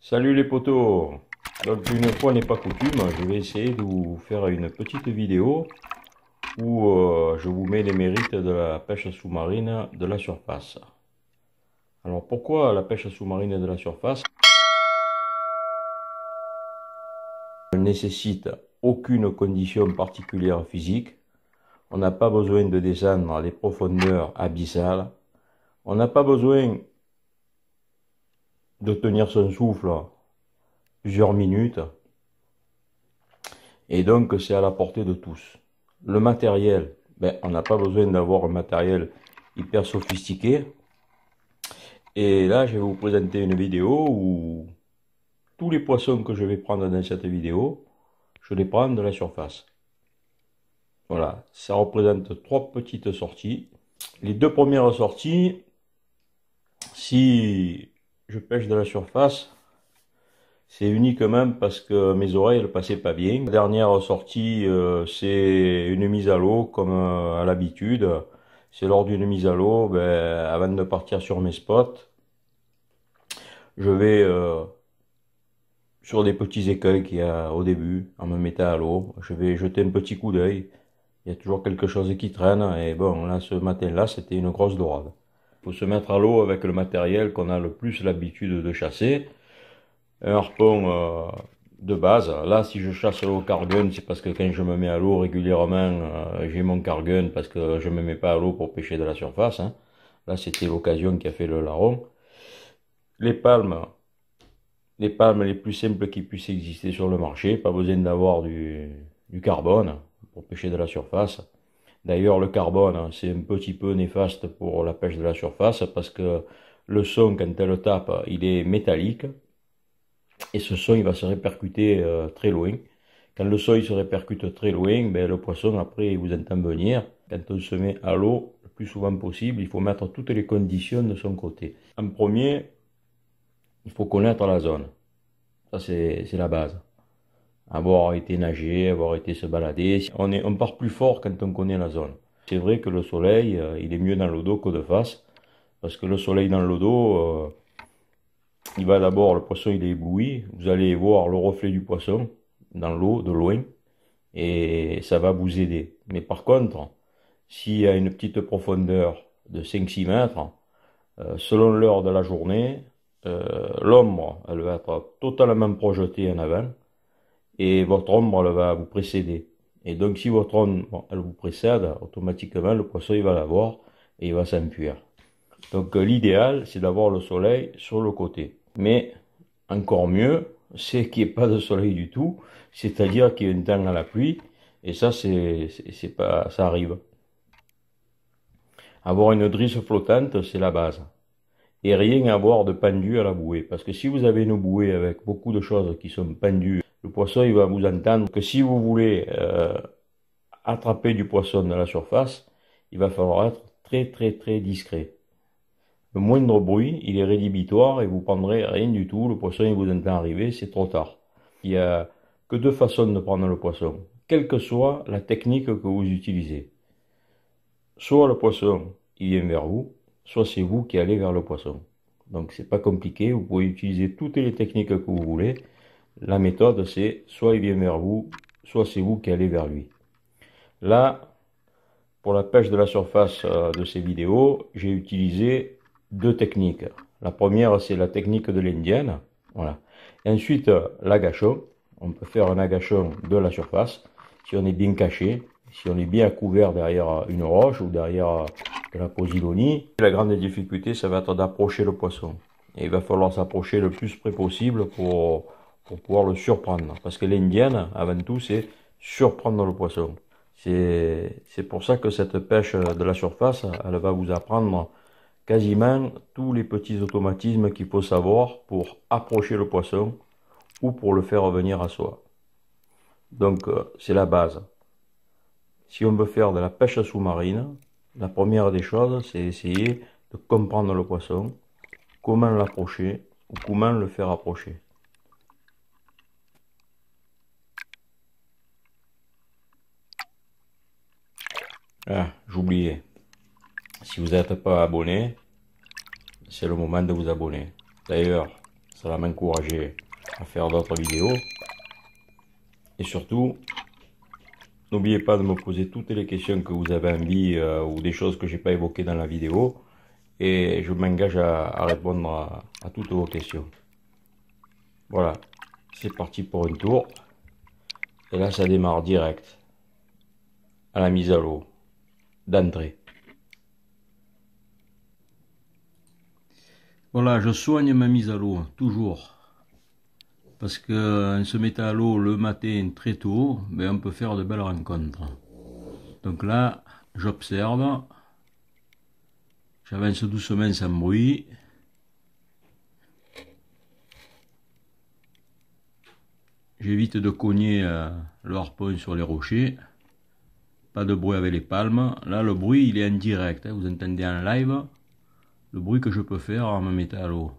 Salut les potos! Donc une fois n'est pas coutume, je vais essayer de vous faire une petite vidéo où je vous mets les mérites de la pêche sous-marine de la surface. Alors pourquoi la pêche sous-marine de la surface? Elle ne nécessite aucune condition particulière physique. On n'a pas besoin de descendre à des profondeurs abyssales. On n'a pas besoin de tenir son souffle plusieurs minutes. Et donc c'est à la portée de tous. Le matériel, on n'a pas besoin d'avoir un matériel hyper sophistiqué. Et là, je vais vous présenter une vidéo où tous les poissons que je vais prendre dans cette vidéo, je les prends de la surface. Voilà, ça représente 3 petites sorties. Les 2 premières sorties, si je pêche de la surface, c'est uniquement parce que mes oreilles ne passaient pas bien. La dernière sortie, c'est une mise à l'eau comme à l'habitude. C'est lors d'une mise à l'eau, avant de partir sur mes spots, je vais sur des petits écueils qu'il y a au début, en me mettant à l'eau. Je vais jeter un petit coup d'œil. Il y a toujours quelque chose qui traîne. Et bon, là, ce matin-là, c'était une grosse dorade. Il faut se mettre à l'eau avec le matériel qu'on a le plus l'habitude de chasser. Un harpon de base. Là, si je chasse au cargun, c'est parce que quand je me mets à l'eau régulièrement, j'ai mon cargun parce que je me mets pas à l'eau pour pêcher de la surface. Hein. Là, c'était l'occasion qui a fait le larron. Les palmes les plus simples qui puissent exister sur le marché. Pas besoin d'avoir du carbone pour pêcher de la surface. D'ailleurs, le carbone, c'est un petit peu néfaste pour la pêche de la surface parce que le son, quand elle tape, il est métallique. Et ce son, il va se répercuter très loin. Quand le son il se répercute très loin, le poisson, après, il vous entend venir. Quand on se met à l'eau, le plus souvent possible, il faut mettre toutes les conditions de son côté. En premier, il faut connaître la zone. Ça, c'est la base. Avoir été nager, avoir été se balader. On part plus fort quand on connaît la zone. C'est vrai que le soleil, il est mieux dans l'eau d'eau que de face. Parce que le soleil dans l'eau d'eau, il va d'abord, le poisson il est ébloui, vous allez voir le reflet du poisson dans l'eau de loin et ça va vous aider. Mais par contre, s'il y a une petite profondeur de 5-6 mètres, selon l'heure de la journée, l'ombre elle va être totalement projetée en avant et votre ombre elle va vous précéder. Et donc si votre ombre elle vous précède, automatiquement le poisson il va la voir et il va s'enfuir. Donc l'idéal c'est d'avoir le soleil sur le côté. Mais encore mieux, c'est qu'il n'y ait pas de soleil du tout, c'est-à-dire qu'il y ait un temps à la pluie, et ça, c'est pas, ça arrive. Avoir une drisse flottante, c'est la base. Et rien avoir de pendu à la bouée. Parce que si vous avez une bouée avec beaucoup de choses qui sont pendues, le poisson, il va vous entendre que si vous voulez attraper du poisson dans la surface, il va falloir être très très très discret. Le moindre bruit, il est rédhibitoire et vous prendrez rien du tout. Le poisson, il vous entend arriver, c'est trop tard. Il n'y a que 2 façons de prendre le poisson, quelle que soit la technique que vous utilisez. Soit le poisson, il vient vers vous, soit c'est vous qui allez vers le poisson. Donc c'est pas compliqué, vous pouvez utiliser toutes les techniques que vous voulez. La méthode, c'est soit il vient vers vous, soit c'est vous qui allez vers lui. Là, pour la pêche de la surface de ces vidéos, j'ai utilisé 2 techniques. La première, c'est la technique de l'indienne. Voilà. Et ensuite, l'agachon. On peut faire un agachon de la surface. Si on est bien caché, si on est bien couvert derrière une roche ou derrière de la posidonie. La grande difficulté, ça va être d'approcher le poisson. Et il va falloir s'approcher le plus près possible pour pouvoir le surprendre. Parce que l'indienne, avant tout, c'est surprendre le poisson. C'est pour ça que cette pêche de la surface, elle va vous apprendre quasiment tous les petits automatismes qu'il faut savoir pour approcher le poisson ou pour le faire venir à soi. Donc c'est la base. Si on veut faire de la pêche sous-marine, la première des choses, c'est essayer de comprendre le poisson, comment l'approcher ou comment le faire approcher. Ah, j'oubliais. Si vous n'êtes pas abonné, c'est le moment de vous abonner. D'ailleurs, Ça va m'encourager à faire d'autres vidéos. Et surtout, n'oubliez pas de me poser toutes les questions que vous avez envie ou des choses que j'ai pas évoquées dans la vidéo. Et je m'engage à répondre à toutes vos questions. Voilà, c'est parti pour un tour. Et là, ça démarre direct à la mise à l'eau d'entrée. Voilà, je soigne ma mise à l'eau, toujours. Parce qu'en se mettant à l'eau le matin très tôt, ben on peut faire de belles rencontres. Donc là, j'observe. J'avance doucement sans bruit. J'évite de cogner le harpon sur les rochers. Pas de bruit avec les palmes. Là, le bruit, il est en direct. Vous entendez en live le bruit que je peux faire en me mettant à l'eau.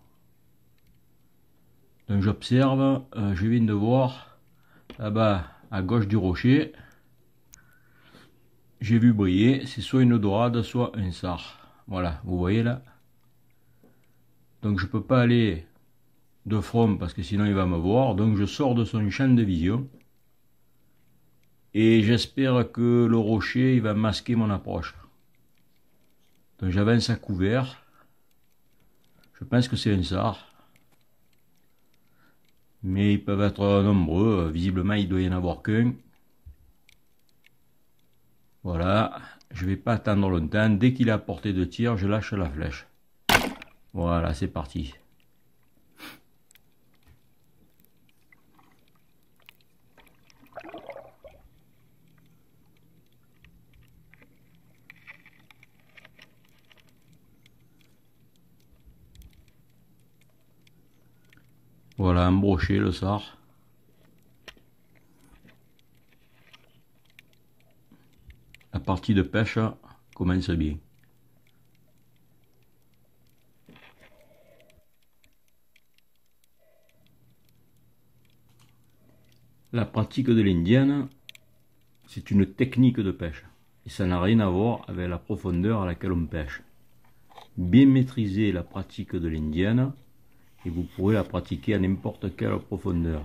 Donc j'observe. Je viens de voir là-bas, à gauche du rocher, j'ai vu briller. C'est soit une dorade, soit un sard. Voilà, vous voyez là. Donc je peux pas aller de front parce que sinon il va me voir. Donc je sors de son champ de vision. Et j'espère que le rocher il va masquer mon approche. Donc j'avance à couvert. Je pense que c'est un sard. Mais ils peuvent être nombreux. Visiblement il doit y en avoir qu'un. Voilà. Je vais pas attendre longtemps. Dès qu'il est à portée de tir, je lâche la flèche. Voilà, c'est parti. Voilà, embroché le sard. La partie de pêche commence bien. La pratique de l'indienne, c'est une technique de pêche. Et ça n'a rien à voir avec la profondeur à laquelle on pêche. Bien maîtriser la pratique de l'indienne et vous pourrez la pratiquer à n'importe quelle profondeur.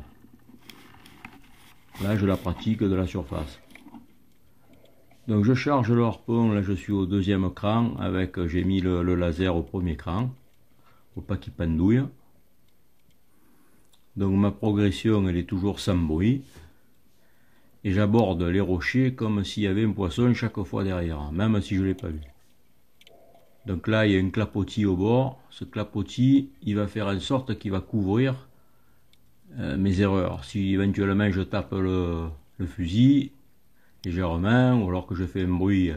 Là, je la pratique de la surface. Donc je charge le harpon, là je suis au deuxième cran, avec j'ai mis le laser au premier cran, pour pas qu'il pendouille. Donc ma progression elle est toujours sans bruit. Et j'aborde les rochers comme s'il y avait un poisson chaque fois derrière, même si je ne l'ai pas vu. Donc là il y a un clapotis au bord, ce clapotis il va faire en sorte qu'il va couvrir mes erreurs. Si éventuellement je tape le fusil, légèrement, ou alors que je fais un bruit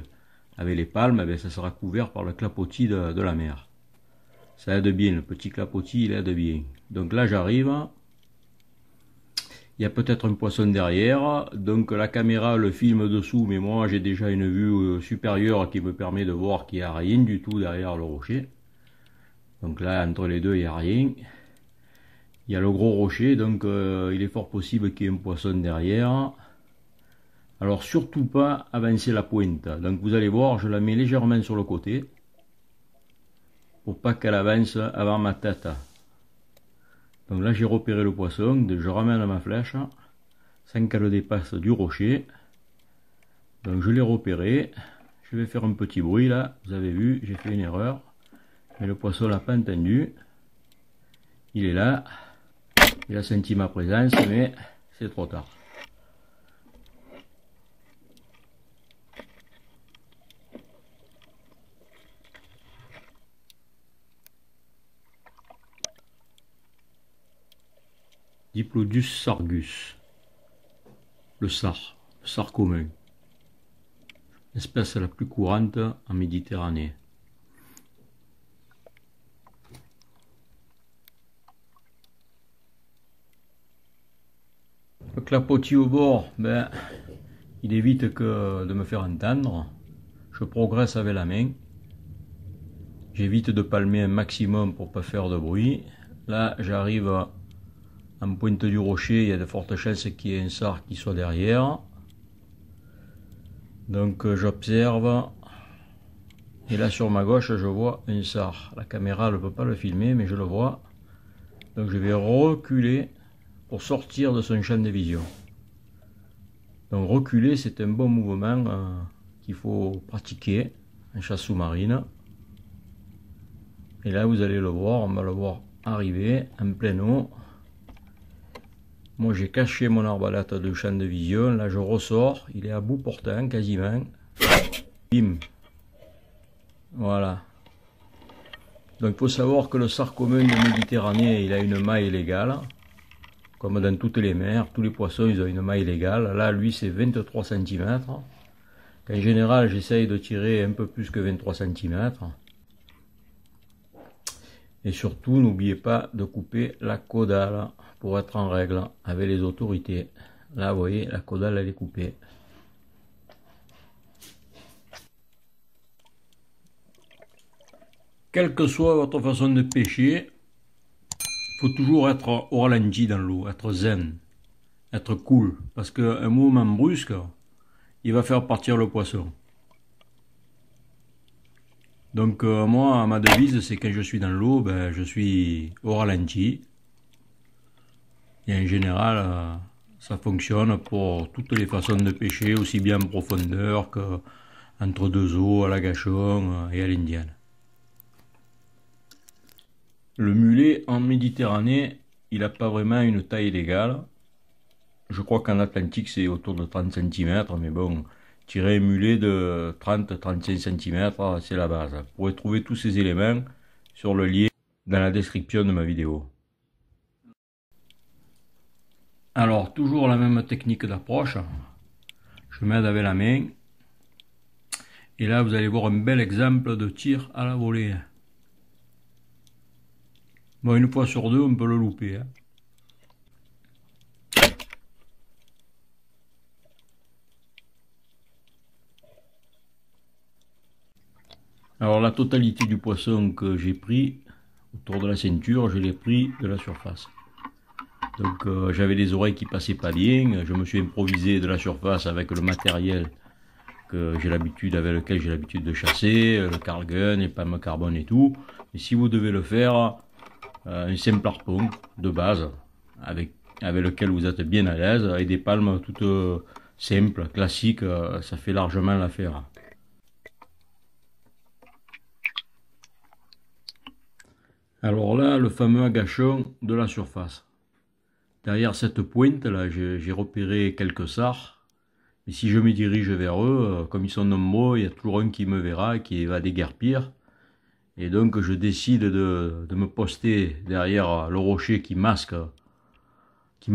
avec les palmes, eh bien, ça sera couvert par le clapotis de la mer. Ça aide bien, le petit clapotis il aide bien. Donc là j'arrive, il y a peut-être un poisson derrière, donc la caméra le filme dessous, mais moi j'ai déjà une vue supérieure qui me permet de voir qu'il n'y a rien du tout derrière le rocher. Donc là entre les deux il n'y a rien. Il y a le gros rocher, donc il est fort possible qu'il y ait un poisson derrière. Alors surtout pas avancer la pointe. Donc vous allez voir, je la mets légèrement sur le côté pour pas qu'elle avance avant ma tête. Donc là j'ai repéré le poisson, je ramène ma flèche sans qu'elle dépasse du rocher. Donc je l'ai repéré. Je vais faire un petit bruit là, vous avez vu, j'ai fait une erreur. Mais le poisson l'a pas entendu. Il est là. Il a senti ma présence, mais c'est trop tard. Diplodus sargus, le sard commun, l'espèce la plus courante en Méditerranée. Le clapotis au bord, ben, il évite de me faire entendre. Je progresse avec la main. J'évite de palmer un maximum pour pas faire de bruit. Là, j'arrive en pointe du rocher, il y a de fortes chances qu'il y ait un sard qui soit derrière. Donc j'observe. Et là sur ma gauche, je vois un sard. La caméra ne peut pas le filmer, mais je le vois. Donc je vais reculer pour sortir de son champ de vision. Donc reculer, c'est un bon mouvement qu'il faut pratiquer en chasse sous-marine. Et là vous allez le voir, on va le voir arriver en pleine eau. Moi j'ai caché mon arbalète de champ de vision, là je ressors, il est à bout portant quasiment. Bim. Voilà. Donc il faut savoir que le sard commun de Méditerranée, il a une maille légale. Comme dans toutes les mers, tous les poissons ils ont une maille légale. Là lui c'est 23 cm. En général j'essaye de tirer un peu plus que 23 cm. Et surtout n'oubliez pas de couper la caudale pour être en règle avec les autorités. Là vous voyez la caudale elle est coupée. Quelle que soit votre façon de pêcher, il faut toujours être au ralenti dans l'eau, être zen, être cool. Parce qu'un mouvement brusque, il va faire partir le poisson. Donc moi, ma devise, c'est quand je suis dans l'eau, ben, je suis au ralenti. Et en général, ça fonctionne pour toutes les façons de pêcher, aussi bien en profondeur qu'entre deux eaux, à la gâchon et à l'indienne. Le mulet en Méditerranée, il n'a pas vraiment une taille légale. Je crois qu'en Atlantique, c'est autour de 30 cm, mais bon, tirer un mulet de 30-35 cm, c'est la base. Vous pourrez trouver tous ces éléments sur le lien dans la description de ma vidéo. Alors, toujours la même technique d'approche. Je m'aide avec la main. Et là, vous allez voir un bel exemple de tir à la volée. Bon, une fois sur deux, on peut le louper. Alors, la totalité du poisson que j'ai pris autour de la ceinture, je l'ai pris de la surface. Donc, j'avais les oreilles qui passaient pas bien. Je me suis improvisé de la surface avec le matériel que j'ai l'habitude, avec lequel j'ai l'habitude de chasser, le cargun, les palmes carbone et tout. Et si vous devez le faire, un simple harpon de base avec lequel vous êtes bien à l'aise et des palmes toutes simples, classiques, ça fait largement l'affaire. Alors là, le fameux agachon de la surface. Derrière cette pointe là, j'ai repéré quelques sards. Mais si je me dirige vers eux, comme ils sont nombreux, il y a toujours un qui me verra, qui va déguerpir. Et donc je décide de me poster derrière le rocher qui me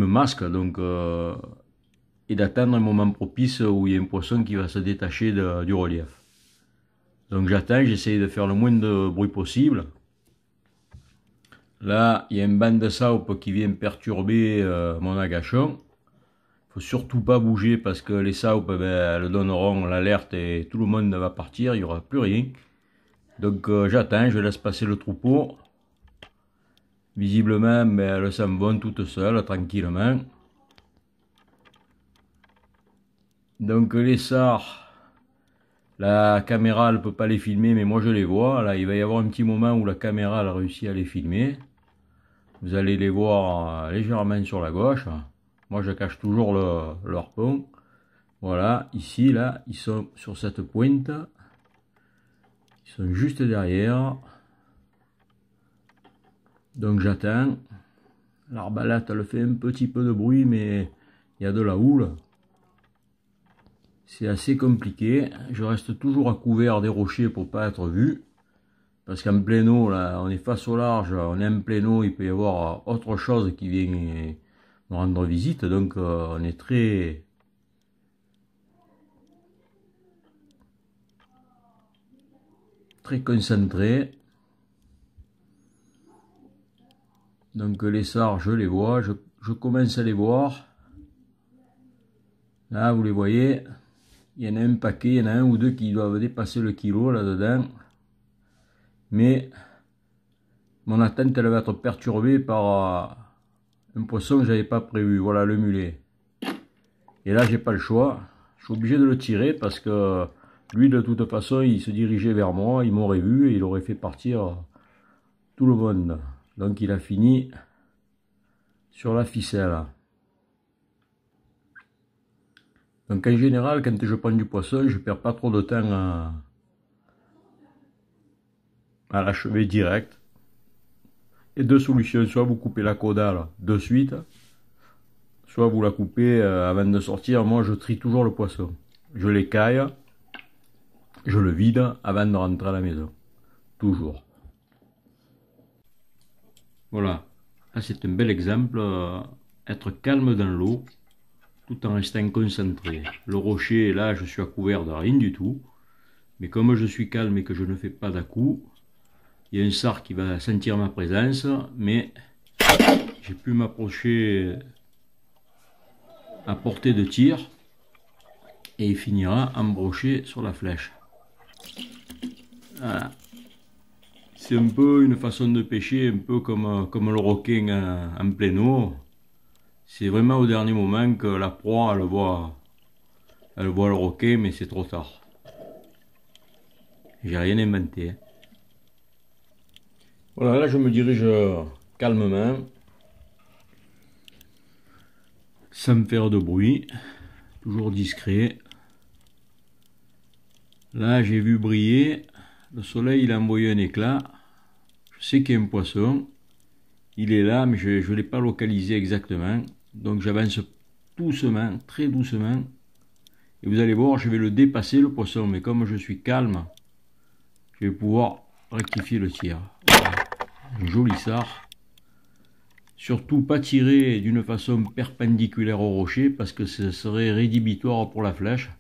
masque, donc, et d'attendre un moment propice où il y a un poisson qui va se détacher du relief. Donc j'attends, j'essaye de faire le moins de bruit possible. Là, il y a une bande de saupe qui vient perturber mon agachon. Il faut surtout pas bouger parce que les saupes, ben, elles donneront l'alerte et tout le monde va partir, il n'y aura plus rien. Donc j'attends, je laisse passer le troupeau. Visiblement, ben, elles s'en vont toutes seules, tranquillement. Donc les sards, la caméra ne peut pas les filmer, mais moi je les vois. Là, il va y avoir un petit moment où la caméra a réussi à les filmer. Vous allez les voir légèrement sur la gauche. Moi je cache toujours le harpon. Voilà, ici, là, ils sont sur cette pointe. Ils sont juste derrière. Donc j'attends. L'arbalète, elle fait un petit peu de bruit, mais il y a de la houle. C'est assez compliqué. Je reste toujours à couvert des rochers pour pas être vu. Parce qu'en plein eau, là, on est face au large, on est en plein eau, il peut y avoir autre chose qui vient me rendre visite. Donc on est très concentré. Donc les sards, je les vois, je commence à les voir. Là, vous les voyez, il y en a un paquet, il y en a un ou deux qui doivent dépasser le kilo là-dedans. Mais mon attente, elle va être perturbée par un poisson que j'avais pas prévu. Voilà, le mulet. Et là, j'ai pas le choix. Je suis obligé de le tirer parce que lui, de toute façon, il se dirigeait vers moi, il m'aurait vu et il aurait fait partir tout le monde. Donc il a fini sur la ficelle. Donc en général, quand je prends du poisson, je perds pas trop de temps à l'achever direct. Et deux solutions, soit vous coupez la caudale de suite, soit vous la coupez avant de sortir. Moi je trie toujours le poisson. Je l'écaille, je le vide avant de rentrer à la maison. Toujours. Voilà, là c'est un bel exemple, être calme dans l'eau, tout en restant concentré. Le rocher, là je suis à couvert de rien du tout, mais comme je suis calme et que je ne fais pas d'à-coups, il y a un sard qui va sentir ma présence, mais j'ai pu m'approcher à portée de tir, et il finira embroché sur la flèche. Voilà. C'est un peu une façon de pêcher, un peu comme le requin en pleine eau. C'est vraiment au dernier moment que la proie, elle voit le requin, mais c'est trop tard. J'ai rien inventé. Voilà, là je me dirige calmement, sans me faire de bruit, toujours discret. Là j'ai vu briller, le soleil il a envoyé un éclat. Je sais qu'il y a un poisson, il est là mais je ne l'ai pas localisé exactement. Donc j'avance doucement, très doucement. Et vous allez voir, je vais le dépasser le poisson, mais comme je suis calme, je vais pouvoir rectifier le tir. Voilà. Un joli sard. Surtout pas tirer d'une façon perpendiculaire au rocher, parce que ce serait rédhibitoire pour la flèche.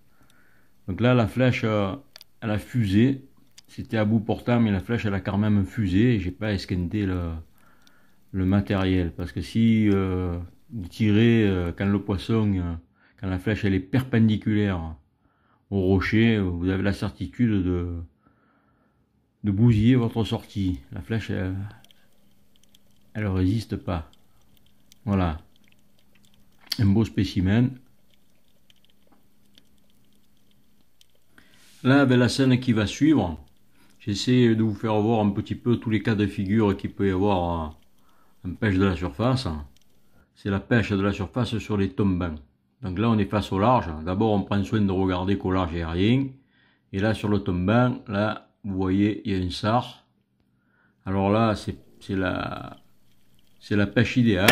Donc là, la flèche, elle a fusé. C'était à bout portant, mais la flèche, elle a quand même fusé. Et j'ai pas esquinté le matériel, parce que si vous tirez quand le poisson, quand la flèche elle est perpendiculaire au rocher, vous avez la certitude de bousiller votre sortie. La flèche, elle résiste pas. Voilà, un beau spécimen. Là, avec la scène qui va suivre, j'essaie de vous faire voir un petit peu tous les cas de figure qu'il peut y avoir en pêche de la surface. C'est la pêche de la surface sur les tombants. Donc là, on est face au large. D'abord, on prend soin de regarder qu'au large, il n'y a rien. Et là, sur le tombant, là, vous voyez, il y a un sard. Alors là, c'est la pêche idéale,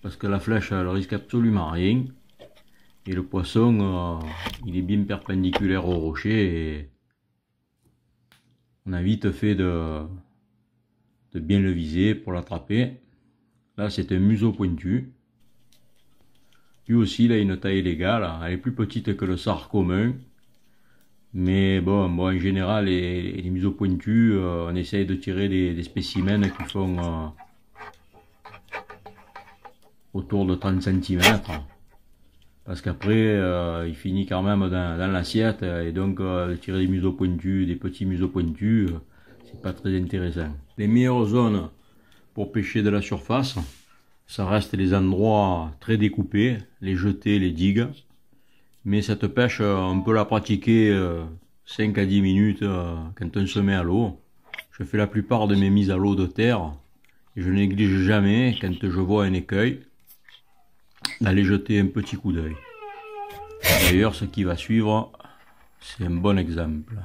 parce que la flèche, elle risque absolument rien. Et le poisson, il est bien perpendiculaire au rocher. Et on a vite fait de bien le viser pour l'attraper. Là, c'est un museau pointu. Lui aussi, il a une taille légale. Elle est plus petite que le sard commun. Mais bon, en général, les museaux pointus, on essaye de tirer des spécimens qui font autour de 30 cm. Parce qu'après, il finit quand même dans l'assiette. Et donc, tirer des museaux pointus, des petits museaux pointus, c'est pas très intéressant. Les meilleures zones pour pêcher de la surface, ça reste les endroits très découpés, les jetés, les digues. Mais cette pêche, on peut la pratiquer 5 à 10 minutes quand on se met à l'eau. Je fais la plupart de mes mises à l'eau de terre. Et je néglige jamais, quand je vois un écueil, d'aller jeter un petit coup d'œil. D'ailleurs, ce qui va suivre, c'est un bon exemple.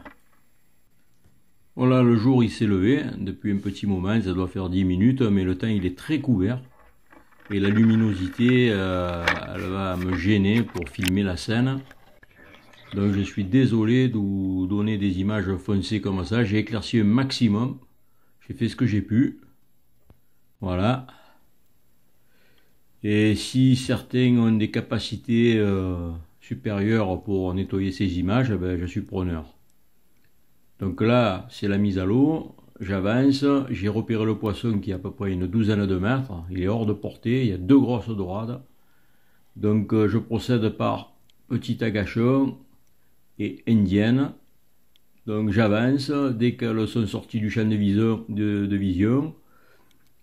Voilà, le jour il s'est levé depuis un petit moment, ça doit faire 10 minutes, mais le temps il est très couvert. Et la luminosité, elle va me gêner pour filmer la scène. Donc je suis désolé de vous donner des images foncées comme ça. J'ai éclairci un maximum. J'ai fait ce que j'ai pu. Voilà. Et si certains ont des capacités supérieures pour nettoyer ces images, ben, je suis preneur. Donc là, c'est la mise à l'eau. J'avance, j'ai repéré le poisson qui est à peu près une douzaine de mètres. Il est hors de portée, il y a deux grosses dorades. Donc je procède par petit agachon et indienne. Donc j'avance, dès qu'elles sont sorties du champ de vision,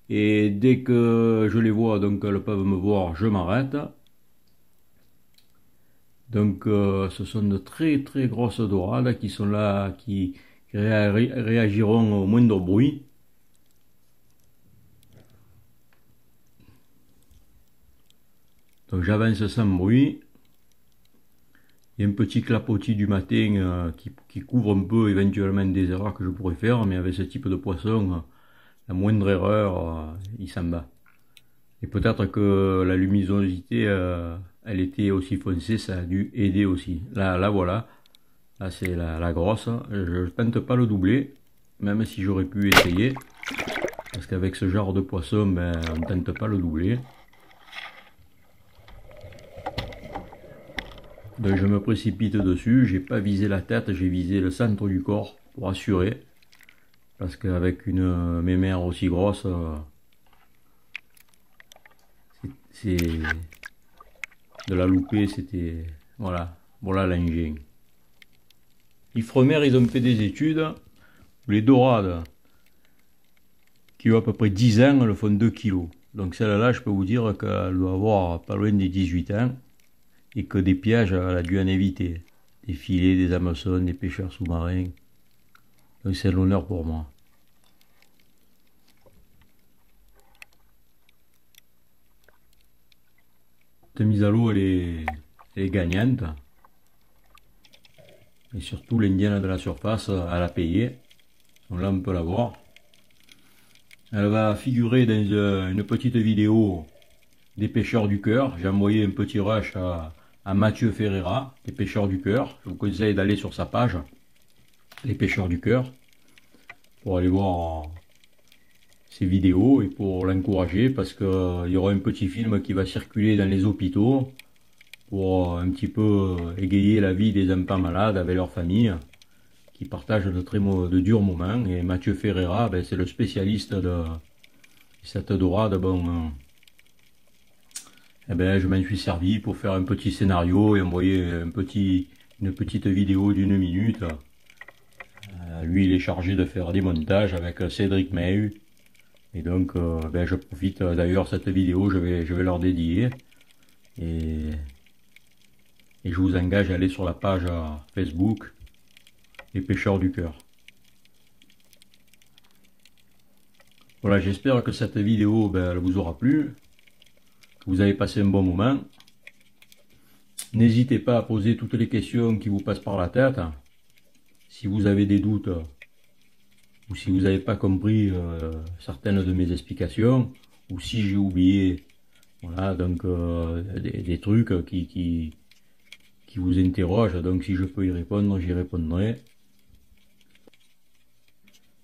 et dès que je les vois, donc elles peuvent me voir, je m'arrête. Donc ce sont de très très grosses dorades qui sont là, qui réagiront au moindre bruit. Donc j'avance sans bruit. Il y a un petit clapotis du matin qui couvre un peu éventuellement des erreurs que je pourrais faire, mais avec ce type de poisson, la moindre erreur, il s'en bat. Et peut-être que la luminosité, elle était aussi foncée, ça a dû aider aussi. Là voilà, là c'est la grosse. Je tente pas le doubler, même si j'aurais pu essayer, parce qu'avec ce genre de poisson, ben, on ne tente pas le doubler. Donc je me précipite dessus, j'ai pas visé la tête, j'ai visé le centre du corps pour assurer. Parce qu'avec une mémère aussi grosse, c'est de la louper, c'était... Voilà l'engin. Ifremer, ils ont fait des études où les dorades qui ont à peu près 10 ans, elles font 2 kilos. Donc celle-là, je peux vous dire qu'elle doit avoir pas loin des 18 ans. Et que des pièges, elle a dû en éviter. Des filets, des hameçons, des pêcheurs sous-marins. Donc c'est l'honneur pour moi. Cette mise à l'eau, elle est gagnante. Et surtout, l'indienne de la surface, elle a payé. Donc là, on peut la voir. Elle va figurer dans une petite vidéo des pêcheurs du cœur. J'ai envoyé un petit rush à Mathieu Ferreira, les pêcheurs du cœur. Je vous conseille d'aller sur sa page, les pêcheurs du cœur, pour aller voir ses vidéos et pour l'encourager, parce qu'il y aura un petit film qui va circuler dans les hôpitaux pour un petit peu égayer la vie des enfants malades avec leur famille qui partagent de durs moments. Et Mathieu Ferreira, ben, c'est le spécialiste de cette dorade. Bon, eh ben, je m'en suis servi pour faire un petit scénario et envoyer une petite vidéo d'1 minute. Lui, il est chargé de faire des montages avec Cédric Mehu. Et donc, ben, je profite d'ailleurs cette vidéo, je vais leur dédier. Et je vous engage à aller sur la page Facebook Les Pêcheurs du Cœur. Voilà, j'espère que cette vidéo, ben, elle vous aura plu. Vous avez passé un bon moment. N'hésitez pas à poser toutes les questions qui vous passent par la tête. Si vous avez des doutes ou si vous n'avez pas compris certaines de mes explications, ou si j'ai oublié, voilà, donc des trucs qui vous interrogent, donc si je peux y répondre, j'y répondrai.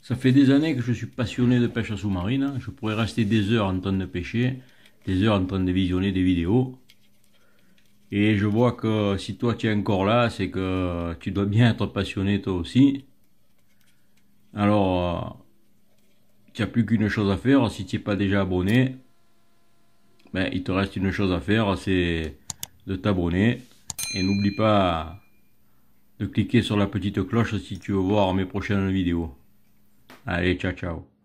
Ça fait des années que je suis passionné de pêche sous-marine. Je pourrais rester des heures en train de pêcher, des heures en train de visionner des vidéos. Et je vois que si toi tu es encore là, c'est que tu dois bien être passionné toi aussi. Alors, tu n'as plus qu'une chose à faire. Si tu n'es pas déjà abonné, ben, il te reste une chose à faire, c'est de t'abonner. Et n'oublie pas de cliquer sur la petite cloche si tu veux voir mes prochaines vidéos. Allez, ciao ciao.